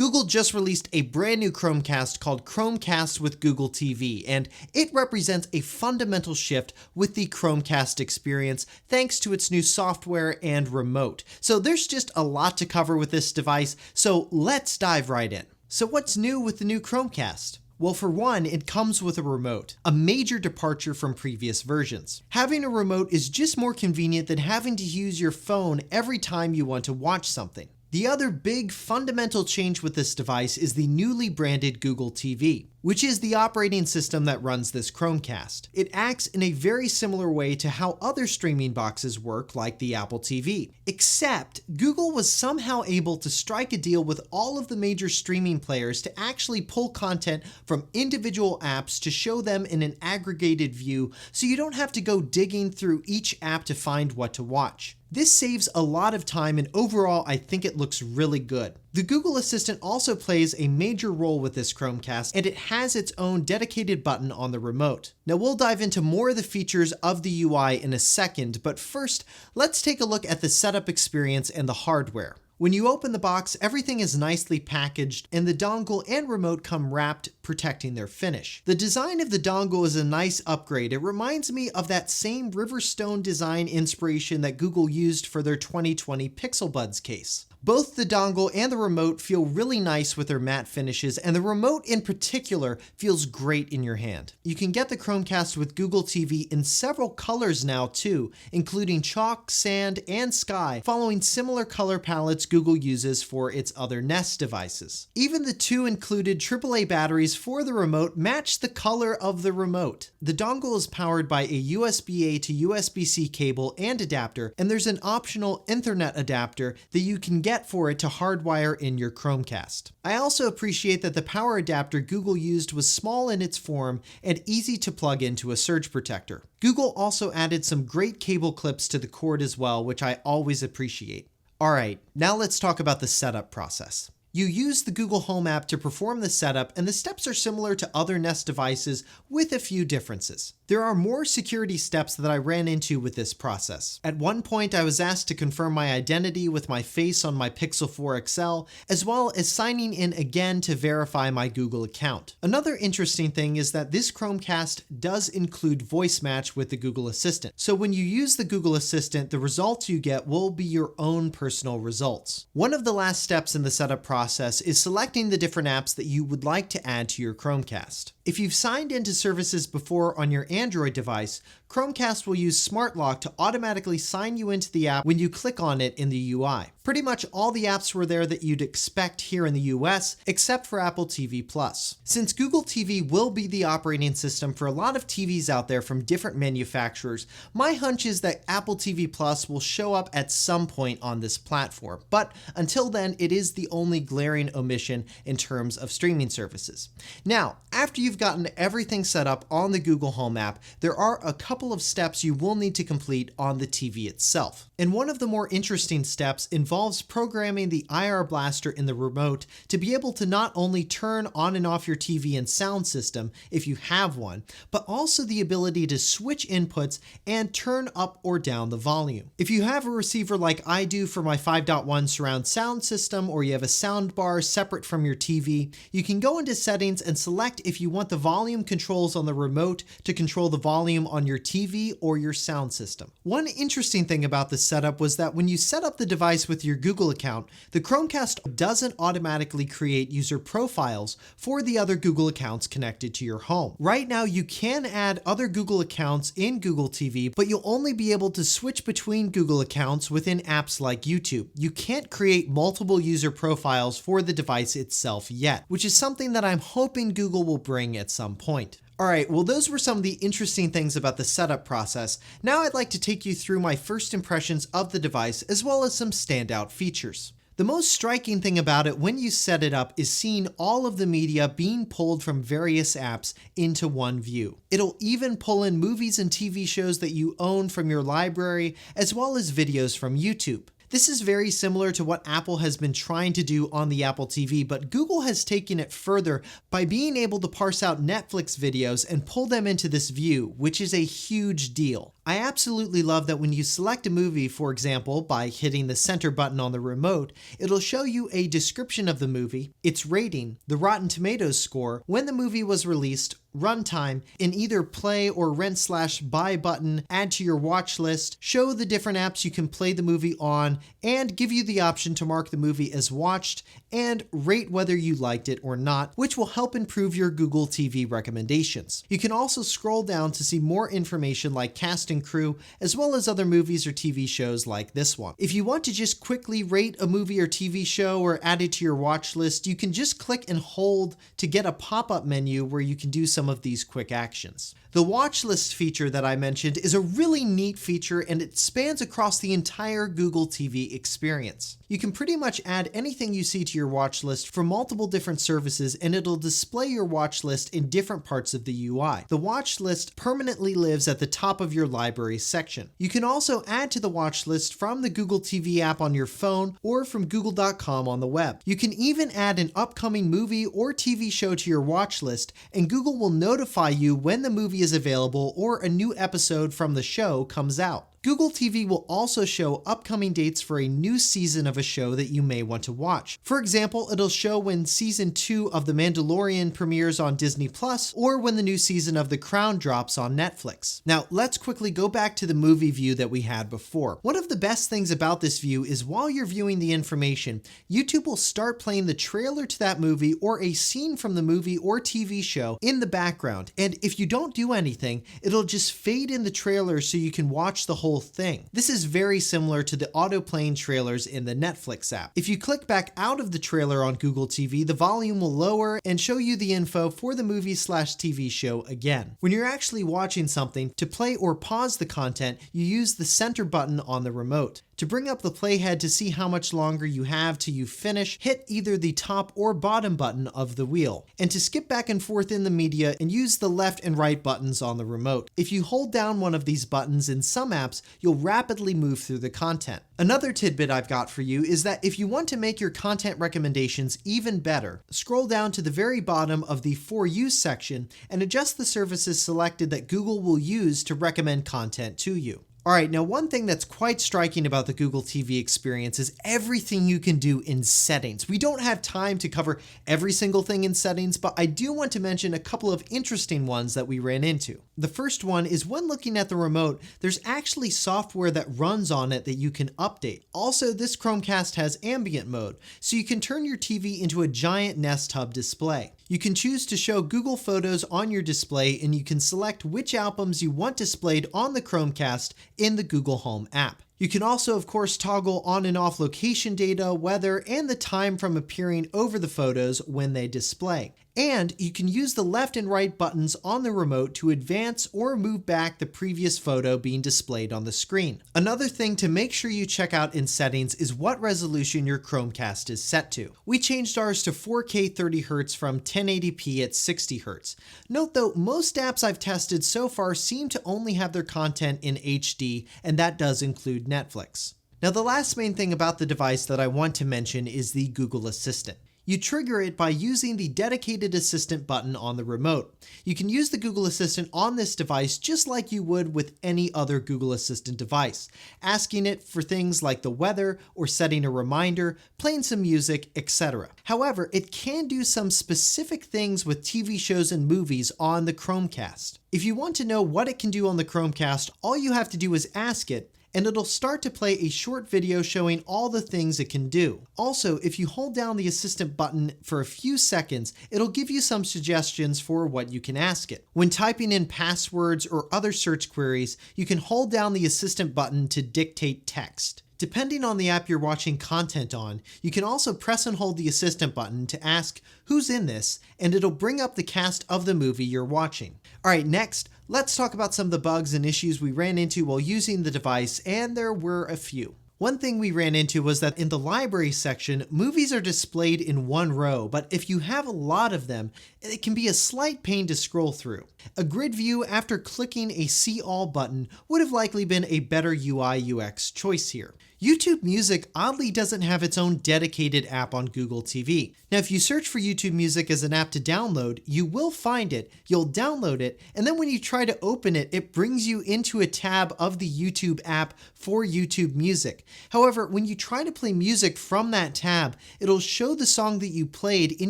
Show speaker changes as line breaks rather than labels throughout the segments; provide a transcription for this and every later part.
Google just released a brand new Chromecast called Chromecast with Google TV, and it represents a fundamental shift with the Chromecast experience thanks to its new software and remote. So there's just a lot to cover with this device, so let's dive right in. So what's new with the new Chromecast? Well, for one, it comes with a remote, a major departure from previous versions. Having a remote is just more convenient than having to use your phone every time you want to watch something. The other big fundamental change with this device is the newly branded Google TV, which is the operating system that runs this Chromecast. It acts in a very similar way to how other streaming boxes work, like the Apple TV, except Google was somehow able to strike a deal with all of the major streaming players to actually pull content from individual apps to show them in an aggregated view, so you don't have to go digging through each app to find what to watch. This saves a lot of time, and overall I think it looks really good. The Google Assistant also plays a major role with this Chromecast, and it has its own dedicated button on the remote. Now we'll dive into more of the features of the UI in a second, but first let's take a look at the setup experience and the hardware. When you open the box, everything is nicely packaged, and the dongle and remote come wrapped, protecting their finish. The design of the dongle is a nice upgrade. It reminds me of that same Riverstone design inspiration that Google used for their 2020 Pixel Buds case. Both the dongle and the remote feel really nice with their matte finishes, and the remote in particular feels great in your hand. You can get the Chromecast with Google TV in several colors now too, including chalk, sand, and sky, following similar color palettes Google uses for its other Nest devices. Even the two included AAA batteries for the remote match the color of the remote. The dongle is powered by a USB-A to USB-C cable and adapter, and there's an optional Ethernet adapter that you can get for it to hardwire in your Chromecast. I also appreciate that the power adapter Google used was small in its form and easy to plug into a surge protector. Google also added some great cable clips to the cord as well, which I always appreciate. Alright, now let's talk about the setup process. You use the Google Home app to perform the setup, and the steps are similar to other Nest devices with a few differences. There are more security steps that I ran into with this process. At one point, I was asked to confirm my identity with my face on my Pixel 4 XL, as well as signing in again to verify my Google account. Another interesting thing is that this Chromecast does include voice match with the Google Assistant. So when you use the Google Assistant, the results you get will be your own personal results. One of the last steps in the setup process is selecting the different apps that you would like to add to your Chromecast. If you've signed into services before on your Android device, Chromecast will use Smart Lock to automatically sign you into the app when you click on it in the UI. Pretty much all the apps were there that you'd expect here in the US, except for Apple TV+. Since Google TV will be the operating system for a lot of TVs out there from different manufacturers, my hunch is that Apple TV+ will show up at some point on this platform. But until then, it is the only glaring omission in terms of streaming services. Now, after you've gotten everything set up on the Google Home app, there are a couple of steps you will need to complete on the TV itself. And one of the more interesting steps involves programming the IR blaster in the remote to be able to not only turn on and off your TV and sound system if you have one, but also the ability to switch inputs and turn up or down the volume. If you have a receiver like I do for my 5.1 surround sound system, or you have a sound bar separate from your TV, you can go into settings and select if you want the volume controls on the remote to control the volume on your TV or your sound system. One interesting thing about this setup was that when you set up the device with your Google account, the Chromecast doesn't automatically create user profiles for the other Google accounts connected to your home. Right now, you can add other Google accounts in Google TV, but you'll only be able to switch between Google accounts within apps like YouTube. You can't create multiple user profiles for the device itself yet, which is something that I'm hoping Google will bring at some point. Alright, well those were some of the interesting things about the setup process. Now I'd like to take you through my first impressions of the device as well as some standout features. The most striking thing about it when you set it up is seeing all of the media being pulled from various apps into one view. It'll even pull in movies and TV shows that you own from your library, as well as videos from YouTube. This is very similar to what Apple has been trying to do on the Apple TV, but Google has taken it further by being able to parse out Netflix videos and pull them into this view, which is a huge deal. I absolutely love that when you select a movie, for example, by hitting the center button on the remote, it'll show you a description of the movie, its rating, the Rotten Tomatoes score, when the movie was released, runtime, in either play or rent/buy button, add to your watch list, show the different apps you can play the movie on, and give you the option to mark the movie as watched, and rate whether you liked it or not, which will help improve your Google TV recommendations. You can also scroll down to see more information like cast and crew, as well as other movies or TV shows like this one. If you want to just quickly rate a movie or TV show or add it to your watch list, you can just click and hold to get a pop-up menu where you can do some of these quick actions. The Watchlist feature that I mentioned is a really neat feature, and it spans across the entire Google TV experience. You can pretty much add anything you see to your watch list from multiple different services, and it'll display your watch list in different parts of the UI. The watch list permanently lives at the top of your library section. You can also add to the watch list from the Google TV app on your phone or from google.com on the web. You can even add an upcoming movie or TV show to your watch list, and Google will notify you when the movie is available or a new episode from the show comes out. Google TV will also show upcoming dates for a new season of a show that you may want to watch. For example, it'll show when season 2 of The Mandalorian premieres on Disney Plus, or when the new season of The Crown drops on Netflix. Now, let's quickly go back to the movie view that we had before. One of the best things about this view is while you're viewing the information, YouTube will start playing the trailer to that movie or a scene from the movie or TV show in the background. And if you don't do anything, it'll just fade in the trailer so you can watch the whole thing. This is very similar to the auto-playing trailers in the Netflix app. If you click back out of the trailer on Google TV, the volume will lower and show you the info for the movie/TV show again. When you're actually watching something, to play or pause the content, you use the center button on the remote. To bring up the playhead to see how much longer you have till you finish, hit either the top or bottom button of the wheel. And to skip back and forth in the media, and use the left and right buttons on the remote. If you hold down one of these buttons in some apps, you'll rapidly move through the content. Another tidbit I've got for you is that if you want to make your content recommendations even better, scroll down to the very bottom of the For You section and adjust the services selected that Google will use to recommend content to you. Alright, now one thing that's quite striking about the Google TV experience is everything you can do in settings. We don't have time to cover every single thing in settings, but I do want to mention a couple of interesting ones that we ran into. The first one is when looking at the remote, there's actually software that runs on it that you can update. Also, this Chromecast has Ambient Mode, so you can turn your TV into a giant Nest Hub display. You can choose to show Google Photos on your display, and you can select which albums you want displayed on the Chromecast in the Google Home app. You can also, of course, toggle on and off location data, weather, and the time from appearing over the photos when they display. And you can use the left and right buttons on the remote to advance or move back the previous photo being displayed on the screen. Another thing to make sure you check out in settings is what resolution your Chromecast is set to. We changed ours to 4K 30Hz from 1080p at 60Hz. Note though, most apps I've tested so far seem to only have their content in HD, and that does include Netflix. Now the last main thing about the device that I want to mention is the Google Assistant. You trigger it by using the dedicated assistant button on the remote. You can use the Google Assistant on this device just like you would with any other Google Assistant device, asking it for things like the weather or setting a reminder, playing some music, etc. However, it can do some specific things with TV shows and movies on the Chromecast. If you want to know what it can do on the Chromecast, all you have to do is ask it, and it'll start to play a short video showing all the things it can do. Also, if you hold down the assistant button for a few seconds, it'll give you some suggestions for what you can ask it. When typing in passwords or other search queries, you can hold down the assistant button to dictate text. Depending on the app you're watching content on, you can also press and hold the assistant button to ask who's in this, and it'll bring up the cast of the movie you're watching. Alright, next, let's talk about some of the bugs and issues we ran into while using the device, and there were a few. One thing we ran into was that in the library section, movies are displayed in one row, but if you have a lot of them, it can be a slight pain to scroll through. A grid view after clicking a See All button would have likely been a better UI UX choice here. YouTube Music oddly doesn't have its own dedicated app on Google TV. Now, if you search for YouTube Music as an app to download, you will find it, you'll download it, and then when you try to open it, it brings you into a tab of the YouTube app for YouTube Music. However, when you try to play music from that tab, it'll show the song that you played in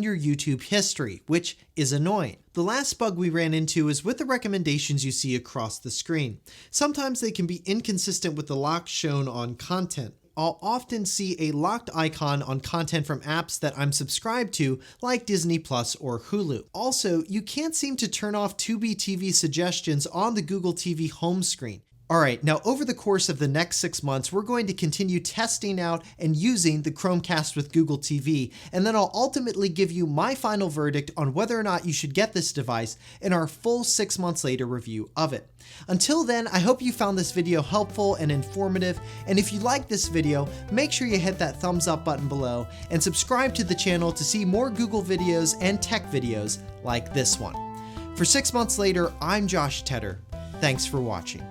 your YouTube history, which is annoying. The last bug we ran into is with the recommendations you see across the screen. Sometimes they can be inconsistent with the lock shown on content. I'll often see a locked icon on content from apps that I'm subscribed to, like Disney Plus or Hulu. Also, you can't seem to turn off Tubi TV suggestions on the Google TV home screen. Alright, now over the course of the next 6 months, we're going to continue testing out and using the Chromecast with Google TV, and then I'll ultimately give you my final verdict on whether or not you should get this device in our full 6 months later review of it. Until then, I hope you found this video helpful and informative, and if you liked this video, make sure you hit that thumbs up button below and subscribe to the channel to see more Google videos and tech videos like this one. For 6 months later, I'm Josh Tedder. Thanks for watching.